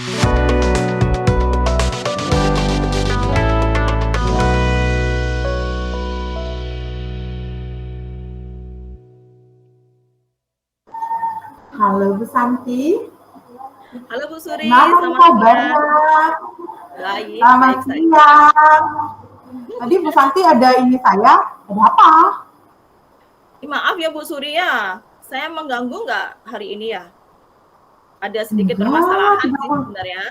Halo Bu Santi. Halo Bu Suri, Gimana selamat kabarnya? Baik, Selamat baik saja. siang. Tadi Bu Santi ada apa? Maaf ya Bu Suri ya, saya mengganggu nggak hari ini ya? Ada sedikit Enggak, permasalahan sih 30, sebenarnya.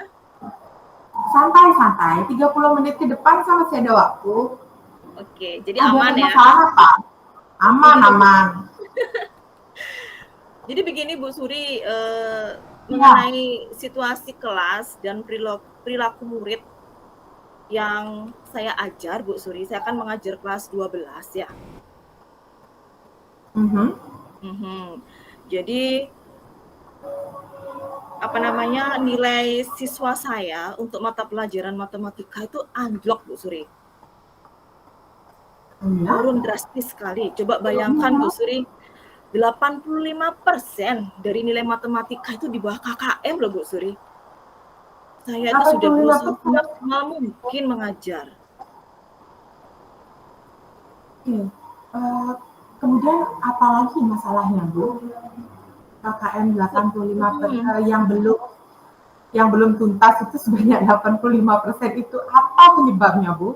santai-santai. 30 menit ke depan sama masih ada waktu. Oke, jadi Ada aman ya. permasalahan apa? Aman, Begini Bu, aman. jadi begini Bu Suri, Ya. mengenai situasi kelas dan perilaku murid yang saya ajar Bu Suri, saya kan mengajar kelas 12 ya. Mhm. Jadi nilai siswa saya untuk mata pelajaran matematika itu anjlok Bu Suri. Iya. Turun drastis sekali. Coba bayangkan Bu Suri, 85% dari nilai matematika itu di bawah KKM loh Bu Suri. Saya itu sudah berusaha 85%. semaksimal mungkin mengajar. Oke. Kemudian apa lagi masalahnya, Bu? KKM 85% yang belum tuntas itu sebanyak 85% itu apa penyebabnya, Bu?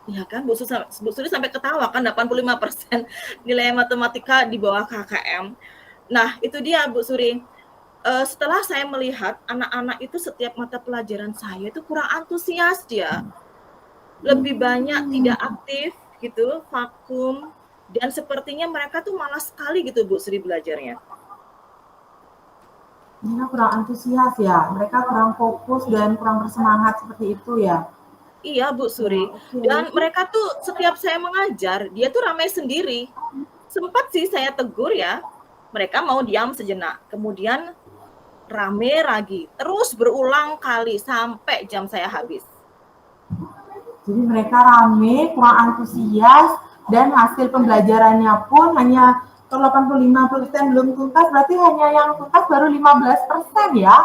Ya kan, Bu Suri sampai ketawa kan 85% nilai matematika di bawah KKM. Nah, itu dia Bu Suri. Setelah saya melihat anak-anak itu setiap mata pelajaran saya itu kurang antusias dia. Lebih banyak tidak aktif gitu, vakum, dan sepertinya mereka tuh malas sekali gitu Bu Sri belajarnya. Mereka kurang antusias ya, mereka kurang fokus dan kurang bersemangat seperti itu ya. Iya Bu Ya, Suri, oke. dan mereka tuh setiap saya mengajar, dia tuh ramai sendiri. Sempat sih saya tegur ya, mereka mau diam sejenak, kemudian rame lagi, terus berulang kali sampai jam saya habis. Jadi mereka rame, kurang antusias, dan hasil pembelajarannya pun hanya 85% belum tuntas, berarti hanya yang tuntas baru 15% ya,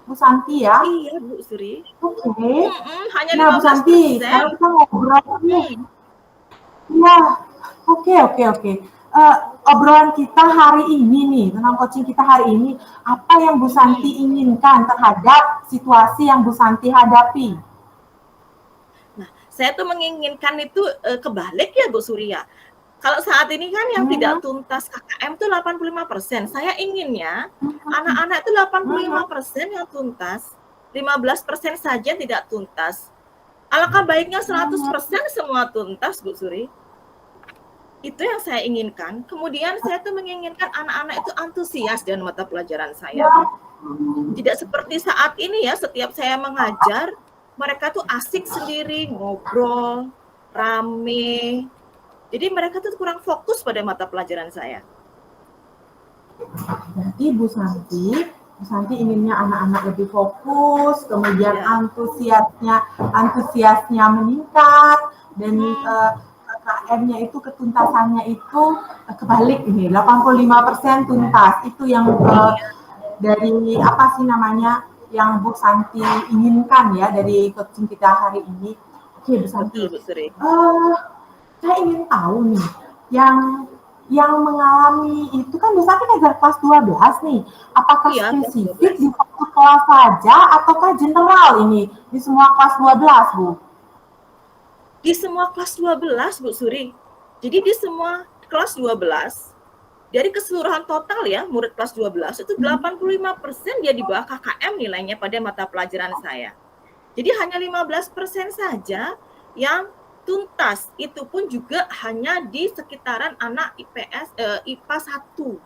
Bu Santi ya. Iya Bu Sri. Oke. Hanya Nah, Bu Santi, 15%. sekarang kita ngobrol nih. Iya, oke. Obrolan kita hari ini nih, tentang coaching kita hari ini, apa yang Bu Santi inginkan terhadap situasi yang Bu Santi hadapi? Nah, saya tuh menginginkan itu kebalik ya Bu Surya. Kalau saat ini kan yang tidak tuntas KKM itu 85%. Saya inginnya anak-anak itu 85% yang tuntas, 15% saja tidak tuntas. Alangkah baiknya 100% semua tuntas, Bu Suri. Itu yang saya inginkan. Kemudian saya tuh menginginkan anak-anak itu antusias dengan mata pelajaran saya. Tidak seperti saat ini ya, setiap saya mengajar, mereka tuh asik sendiri, ngobrol, rame. Jadi mereka tuh kurang fokus pada mata pelajaran saya. Jadi Bu Santi inginnya anak-anak lebih fokus, kemudian Ya. antusiasnya meningkat, dan KKM-nya itu ketuntasannya itu kebalik ini, 85% tuntas. Itu yang dari apa sih namanya yang Bu Santi inginkan ya dari coaching kita hari ini. Oke Bu Santi, Betul, Bu Sri. saya ingin tahu nih, yang mengalami itu kan Bu Santi ngajar kelas 12 nih. Apakah Iya, kelas spesifik 12. di satu kelas saja ataukah general ini di semua kelas 12, Bu? Di semua kelas 12, Bu Suri. Jadi di semua kelas 12, dari keseluruhan total ya, murid kelas 12, itu 85% dia di bawah KKM nilainya pada mata pelajaran saya. Jadi hanya 15% saja yang tuntas. Itu pun juga hanya di sekitaran anak IPA 1.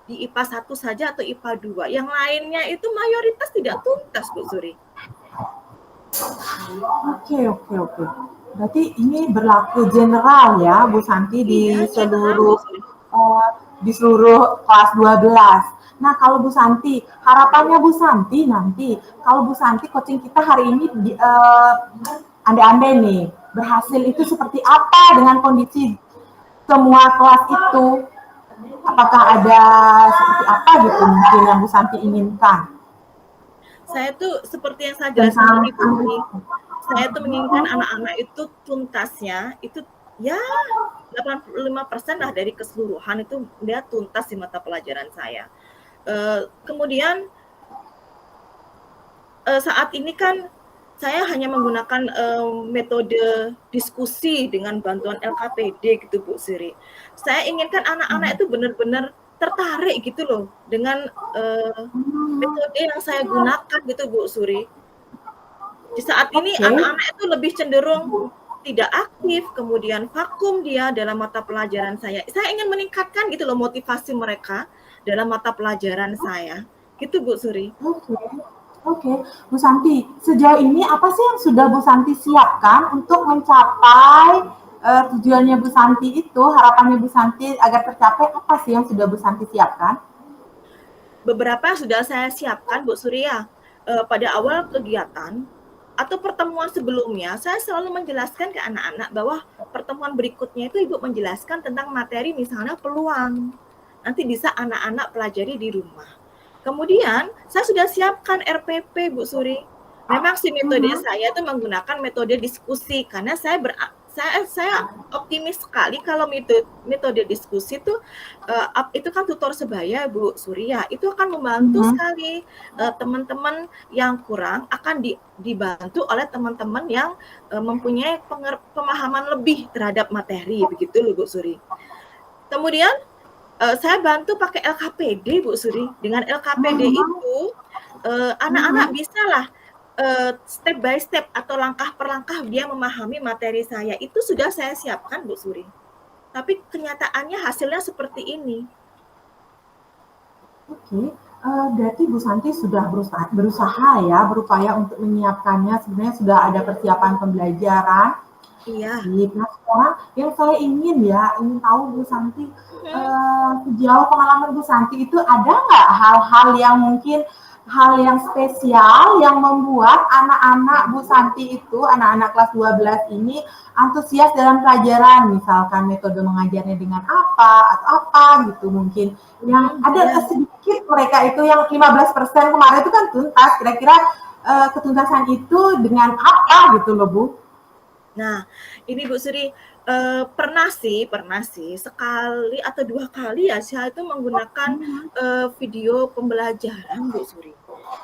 Di IPA 1 saja atau IPA 2. Yang lainnya itu mayoritas tidak tuntas, Bu Suri. Oke. Berarti ini berlaku general ya, Bu Santi Iya, general, Bu Suri. di seluruh kelas 12. Nah, kalau Bu Santi, harapannya Bu Santi nanti, kalau Bu Santi coaching kita hari ini andai-andai nih, berhasil itu seperti apa dengan kondisi semua kelas itu? Apakah ada seperti apa gitu mungkin yang Bu Santi inginkan? Saya tuh seperti yang saya jelaskan tentang tadi Bu Sri, saya tuh menginginkan anak-anak itu tuntasnya itu ya 85% lah dari keseluruhan itu dia tuntas di mata pelajaran saya. Kemudian saat ini kan saya hanya menggunakan metode diskusi dengan bantuan LKPD gitu Bu Sri. Saya inginkan anak-anak itu benar-benar tertarik gitu loh dengan metode yang saya gunakan gitu Bu Sri. Di saat ini Oke. anak-anak itu lebih cenderung tidak aktif, kemudian vakum dia dalam mata pelajaran saya. Saya ingin meningkatkan gitu loh motivasi mereka dalam mata pelajaran saya. Gitu Bu Suri. Oke, oke, Bu Santi. Sejauh ini apa sih yang sudah Bu Santi siapkan untuk mencapai tujuannya Bu Santi itu, harapannya Bu Santi agar tercapai apa sih yang sudah Bu Santi siapkan? Beberapa sudah saya siapkan Bu Surya. Pada awal kegiatan atau pertemuan sebelumnya, saya selalu menjelaskan ke anak-anak bahwa pertemuan berikutnya itu Ibu menjelaskan tentang materi misalnya peluang. Nanti bisa anak-anak pelajari di rumah. Kemudian saya sudah siapkan RPP Bu Suri. Memang si metode saya itu menggunakan metode diskusi karena saya optimis sekali kalau metode diskusi itu kan tutor sebaya Bu Surya, itu akan membantu sekali teman-teman yang kurang akan dibantu oleh teman-teman yang mempunyai pemahaman lebih terhadap materi begitu loh Bu Suri. Kemudian saya bantu pakai LKPD Bu Suri. Dengan LKPD itu anak-anak bisalah step by step atau langkah per langkah dia memahami materi saya. Itu sudah saya siapkan Bu Suri. Tapi kenyataannya hasilnya seperti ini. Oke, berarti Bu Santi sudah berupaya untuk menyiapkannya. Sebenarnya sudah ada persiapan pembelajaran. Iya. Nah, sekarang yang saya ingin tahu Bu Santi, sejauh pengalaman Bu Santi itu ada nggak hal-hal yang mungkin hal yang spesial yang membuat anak-anak Bu Santi itu, anak-anak kelas 12 ini antusias dalam pelajaran, misalkan metode mengajarnya dengan apa atau apa gitu mungkin. Yang ada sedikit mereka itu yang 15% kemarin itu kan tuntas, kira-kira ketuntasan itu dengan apa gitu loh Bu? Nah, ini Bu Sri pernah sih sekali atau 2 kali ya saya itu menggunakan video pembelajaran Bu Sri.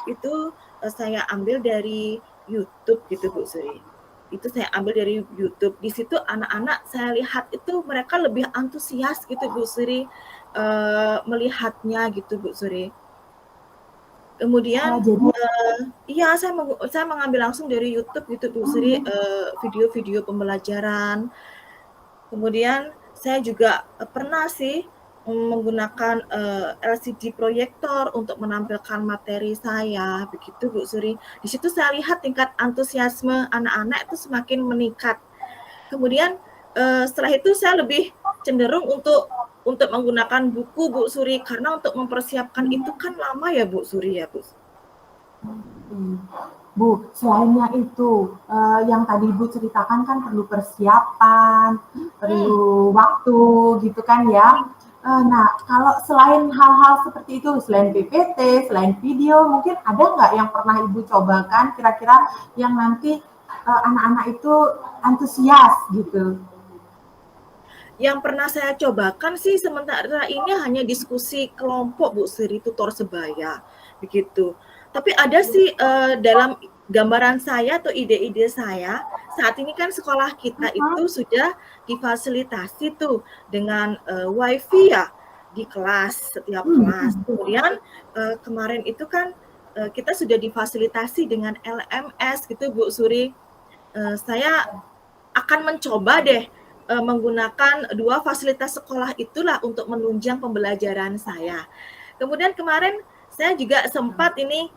Itu saya ambil dari YouTube gitu Bu Sri. Itu saya ambil dari YouTube. Di situ anak-anak saya lihat itu mereka lebih antusias gitu Bu Sri melihatnya gitu Bu Sri. Kemudian iya saya mengambil langsung dari YouTube gitu Bu Sri video-video pembelajaran. Kemudian saya juga pernah sih menggunakan LCD proyektor untuk menampilkan materi saya begitu Bu Sri. Di situ saya lihat tingkat antusiasme anak-anak itu semakin meningkat. Kemudian setelah itu saya lebih cenderung untuk menggunakan buku Bu Suri karena untuk mempersiapkan itu kan lama ya Bu Suri ya Bu. Bu, selainnya itu yang tadi Bu ceritakan kan perlu persiapan, perlu waktu gitu kan ya. Nah, kalau selain hal-hal seperti itu, selain PPT, selain video, mungkin ada nggak yang pernah Ibu cobakan kira-kira yang nanti anak-anak itu antusias gitu? Yang pernah saya cobakan sih sementara ini hanya diskusi kelompok Bu Sri tutor sebaya begitu. Tapi ada sih dalam gambaran saya atau ide-ide saya saat ini kan sekolah kita itu sudah difasilitasi tuh dengan wifi ya di kelas setiap kelas. Kemudian kemarin itu kan kita sudah difasilitasi dengan LMS gitu Bu Suri. Saya akan mencoba deh menggunakan 2 fasilitas sekolah itulah untuk menunjang pembelajaran saya. Kemudian kemarin saya juga sempat ini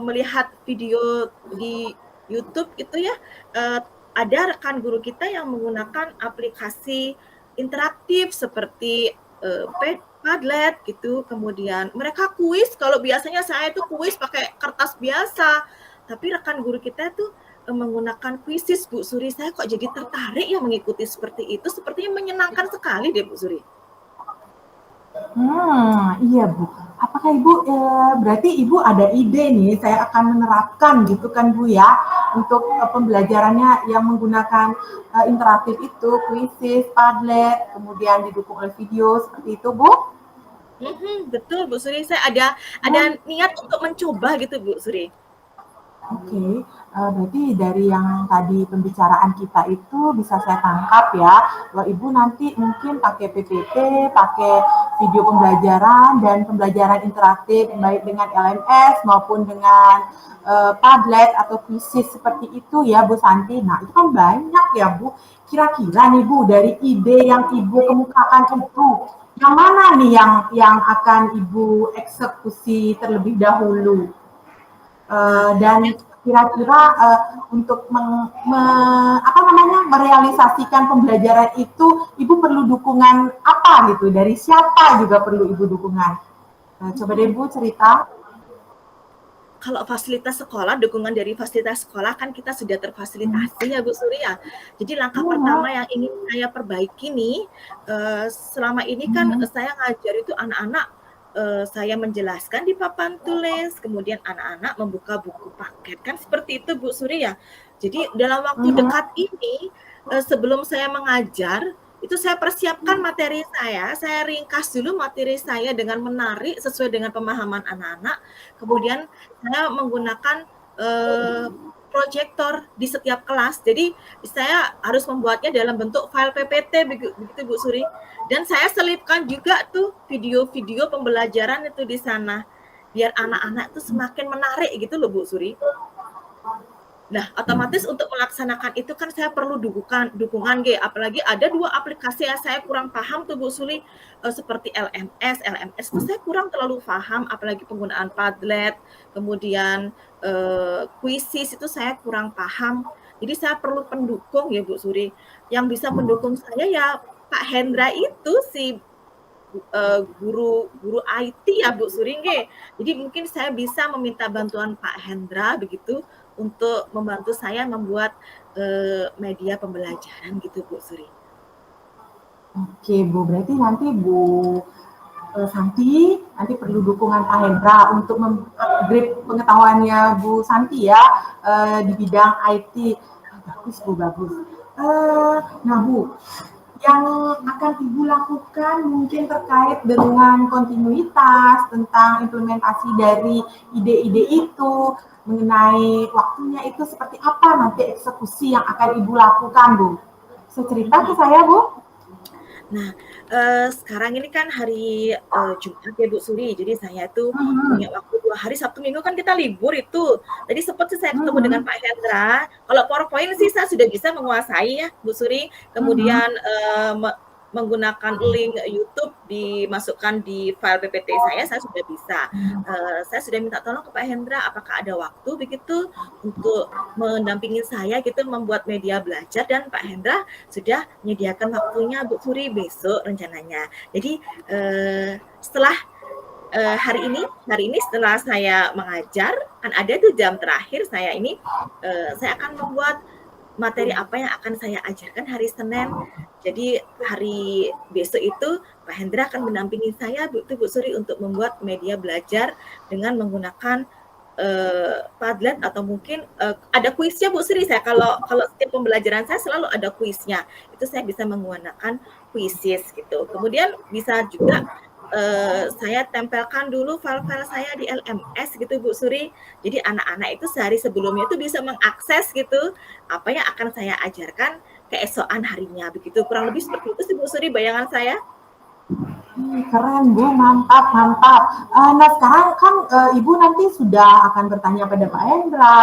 melihat video di YouTube itu ya, ada rekan guru kita yang menggunakan aplikasi interaktif seperti Padlet gitu, kemudian mereka kuis. Kalau biasanya saya itu kuis pakai kertas biasa, tapi rekan guru kita tuh menggunakan kuisis Bu Suri. Saya kok jadi tertarik ya mengikuti seperti itu, sepertinya menyenangkan sekali deh Bu Suri. Iya Bu. Apakah Ibu berarti Ibu ada ide nih, saya akan menerapkan gitu kan Bu ya, untuk pembelajarannya yang menggunakan interaktif itu, kuisis, Padlet, kemudian didukung oleh video seperti itu Bu? Betul Bu Suri, saya ada Hmm. niat untuk mencoba gitu Bu Suri. Oke, berarti dari yang tadi pembicaraan kita itu bisa saya tangkap ya, bahwa Ibu nanti mungkin pakai PPT, pakai video pembelajaran dan pembelajaran interaktif baik dengan LMS maupun dengan Padlet atau Quizzes seperti itu ya Bu Santi. Nah itu kan banyak ya Bu. Kira-kira nih Bu dari ide yang Ibu kemukakan itu, yang mana nih yang akan Ibu eksekusi terlebih dahulu? Nah, Dan kira-kira untuk merealisasikan pembelajaran itu ibu perlu dukungan apa gitu, dari siapa juga perlu ibu dukungan. Coba deh Bu cerita. kalau fasilitas sekolah, dukungan dari fasilitas sekolah kan kita sudah terfasilitasi ya Bu Surya. Jadi langkah pertama yang ingin saya perbaiki nih, selama ini kan saya ngajar itu anak-anak, saya menjelaskan di papan tulis, kemudian anak-anak membuka buku paket, kan seperti itu Bu Surya. Jadi dalam waktu dekat ini, sebelum saya mengajar, itu saya persiapkan materi saya ringkas dulu materi saya dengan menarik sesuai dengan pemahaman anak-anak, kemudian saya menggunakan proyektor di setiap kelas. Jadi saya harus membuatnya dalam bentuk file PPT begitu Bu Suri. Dan saya selipkan juga tuh video-video pembelajaran itu di sana. Biar anak-anak tuh semakin menarik gitu loh Bu Suri. Nah, otomatis untuk melaksanakan itu kan saya perlu dukungan G, apalagi ada 2 aplikasi yang saya kurang paham tuh Bu Suli, seperti LMS itu saya kurang terlalu paham, apalagi penggunaan Padlet, kemudian Quizzes itu saya kurang paham. Jadi saya perlu pendukung ya Bu Suri, yang bisa mendukung saya ya Pak Hendra itu si guru IT ya Bu Suringge. Jadi mungkin saya bisa meminta bantuan Pak Hendra begitu untuk membantu saya membuat media pembelajaran gitu Bu Suri. Oke Bu, berarti nanti Bu Santi nanti perlu dukungan Pak Hendra untuk mengupgrade pengetahuannya Bu Santi ya di bidang IT. Bagus Bu, bagus. Nah Bu, yang akan Ibu lakukan mungkin terkait dengan kontinuitas, tentang implementasi dari ide-ide itu, mengenai waktunya itu seperti apa nanti eksekusi yang akan Ibu lakukan, Bu? Bisa cerita ke saya, Bu? Nah, sekarang ini kan hari Jumat ya Bu Suri, jadi saya tuh punya waktu 2 hari, Sabtu Minggu kan kita libur itu. Tadi sempat sih saya ketemu dengan Pak Hendra. Kalau PowerPoint sih saya sudah bisa menguasai ya Bu Suri. Kemudian menggunakan link YouTube dimasukkan di file PPT saya sudah bisa. Saya sudah minta tolong ke Pak Hendra, apakah ada waktu begitu untuk mendampingi saya gitu membuat media belajar, dan Pak Hendra sudah menyediakan waktunya Bu Suri besok rencananya. Jadi setelah hari ini setelah saya mengajar kan ada tuh jam terakhir saya ini, saya akan membuat materi apa yang akan saya ajarkan hari Senin. Jadi hari besok itu Pak Hendra akan mendampingi saya Bu Suri untuk membuat media belajar dengan menggunakan Padlet atau mungkin ada kuisnya Bu Sri. Saya kalau setiap pembelajaran saya selalu ada kuisnya. Itu saya bisa menggunakan Quizzes gitu. Kemudian bisa juga saya tempelkan dulu file-file saya di LMS gitu Bu Suri. Jadi anak-anak itu sehari sebelumnya itu bisa mengakses gitu apa yang akan saya ajarkan keesokan harinya begitu. Kurang lebih seperti itu sih Bu Suri bayangan saya. Keren Bu, mantap, mantap. Nah sekarang kan Ibu nanti sudah akan bertanya pada Pak Hendra,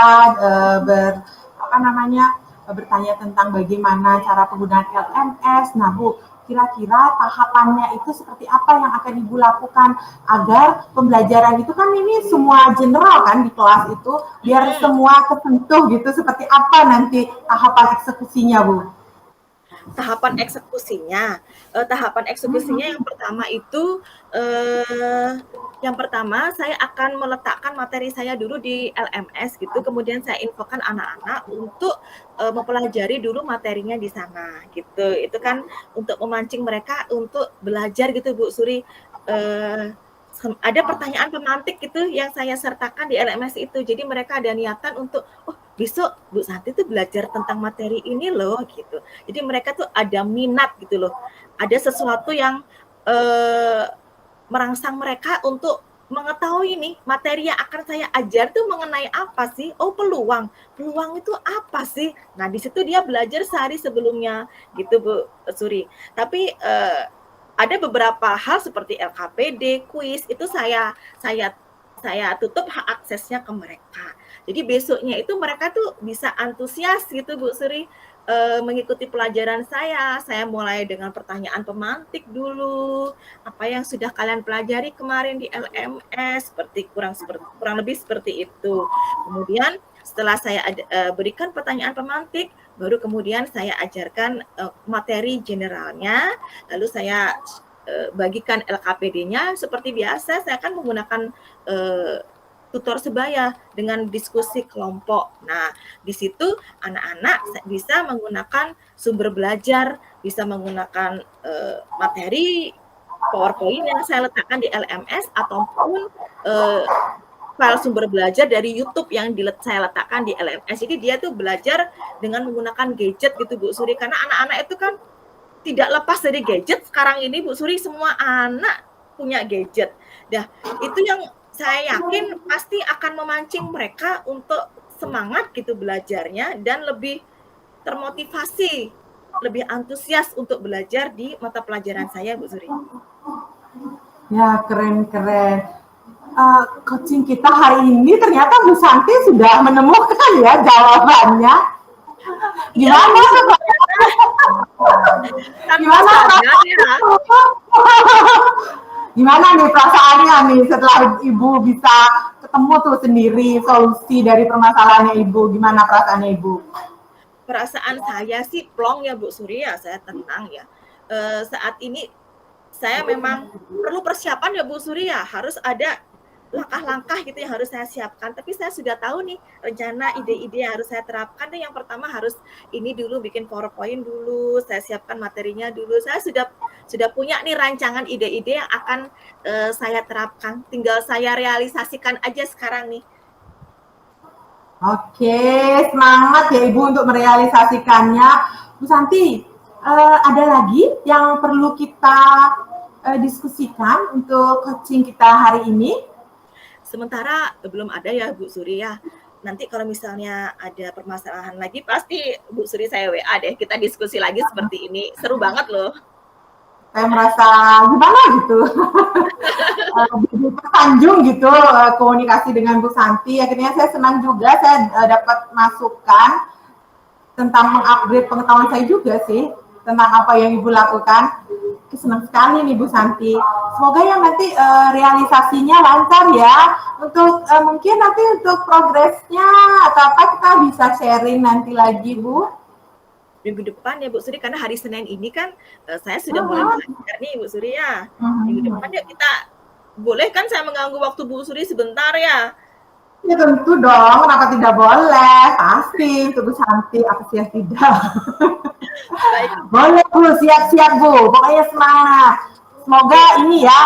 bertanya tentang bagaimana cara penggunaan LMS. Nah Bu, kira-kira tahapannya itu seperti apa yang akan Ibu lakukan agar pembelajaran itu kan ini semua general kan di kelas itu, biar semua kesentuh gitu, seperti apa nanti tahapan eksekusinya Bu? Tahapan eksekusinya yang pertama itu yang pertama saya akan meletakkan materi saya dulu di LMS gitu, kemudian saya infokan anak-anak untuk mempelajari dulu materinya di sana gitu. Itu kan untuk memancing mereka untuk belajar gitu Bu Suri. eee, ada pertanyaan pemantik gitu yang saya sertakan di LMS itu. Jadi mereka ada niatan untuk, "Oh, besok Bu Santi tuh belajar tentang materi ini loh," gitu. Jadi mereka tuh ada minat gitu loh. Ada sesuatu yang, eee, merangsang mereka untuk mengetahui nih materi yang akan saya ajar tuh mengenai apa sih? Oh, peluang. Peluang itu apa sih? Nah, di situ dia belajar sehari sebelumnya gitu, Bu Suri. Tapi, ada beberapa hal seperti LKPD, kuis itu saya tutup hak aksesnya ke mereka. Jadi besoknya itu mereka tuh bisa antusias gitu Bu Suri, mengikuti pelajaran saya. Saya mulai dengan pertanyaan pemantik dulu, apa yang sudah kalian pelajari kemarin di LMS, kurang lebih seperti itu. Kemudian setelah saya berikan pertanyaan pemantik, baru kemudian saya ajarkan materi generalnya, lalu saya bagikan LKPD-nya seperti biasa. Saya kan menggunakan tutor sebaya dengan diskusi kelompok. Nah, di situ anak-anak bisa menggunakan sumber belajar, bisa menggunakan materi PowerPoint yang saya letakkan di LMS ataupun file sumber belajar dari YouTube yang saya letakkan di LMS. Jadi dia tuh belajar dengan menggunakan gadget gitu Bu Suri, karena anak-anak itu kan tidak lepas dari gadget sekarang ini Bu Suri, semua anak punya gadget. Nah, itu yang saya yakin pasti akan memancing mereka untuk semangat gitu belajarnya dan lebih termotivasi, lebih antusias untuk belajar di mata pelajaran saya Bu Suri. Ya, keren-keren. Coaching kita hari ini ternyata Bu Santi sudah menemukan ya jawabannya. Gimana? Gimana? Gimana nih perasaannya nih setelah Ibu bisa ketemu tuh sendiri solusi dari permasalahannya Ibu? Gimana perasaannya Ibu? Perasaan saya sih plong ya Bu Surya, saya tenang ya. Saat ini saya memang perlu persiapan ya Bu Surya, harus ada langkah-langkah gitu yang harus saya siapkan. Tapi saya sudah tahu nih rencana ide-ide yang harus saya terapkan. Yang pertama harus ini dulu, bikin PowerPoint dulu, saya siapkan materinya dulu. Saya sudah punya nih rancangan ide-ide yang akan saya terapkan. Tinggal saya realisasikan aja sekarang nih. Oke, semangat ya Ibu untuk merealisasikannya. Bu Santi, ada lagi yang perlu kita diskusikan untuk coaching kita hari ini? Sementara belum ada ya Bu Suri ya. Nanti kalau misalnya ada permasalahan lagi, pasti Bu Suri saya WA deh. Kita diskusi lagi seperti ini. Seru banget loh. Saya merasa gimana gitu. Tersanjung gitu komunikasi dengan Bu Santi. Akhirnya saya senang juga saya dapat masukan tentang mengupgrade pengetahuan saya juga sih tentang apa yang Ibu lakukan. Senang sekali nih Bu Santi. Semoga yang nanti realisasinya lancar ya. Untuk mungkin nanti untuk progresnya atau apa kita bisa sharing nanti lagi Bu. Minggu depan ya Bu Suri, karena hari Senin ini kan saya sudah mulai belajar nih Bu Suri ya. Minggu depan ya kita boleh kan saya mengganggu waktu Bu Suri sebentar ya? Ya tentu dong, kenapa tidak boleh? Pasti, itu Bu Santi, apa sih yang tidak? Baik. Boleh Bu, siap-siap Bu, pokoknya semangat. Semoga ini ya,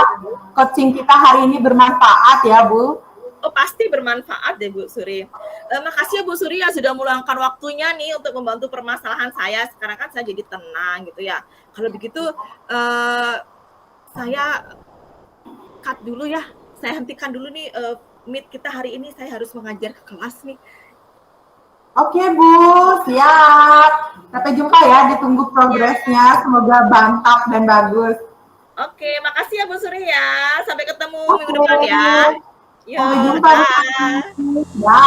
coaching kita hari ini bermanfaat ya Bu. Oh pasti bermanfaat deh Bu Suri. Makasih ya Bu Suri ya sudah meluangkan waktunya nih untuk membantu permasalahan saya. Sekarang kan saya jadi tenang gitu ya. Kalau begitu saya cut dulu ya. Saya hentikan dulu nih meet kita hari ini. Saya harus mengajar ke kelas nih. Oke Bu, siap. Sampai jumpa ya, ditunggu progresnya. Semoga mantap dan bagus. Oke, makasih ya Bu Suri ya. Sampai ketemu minggu depan ya. Sampai jumpa. Ya.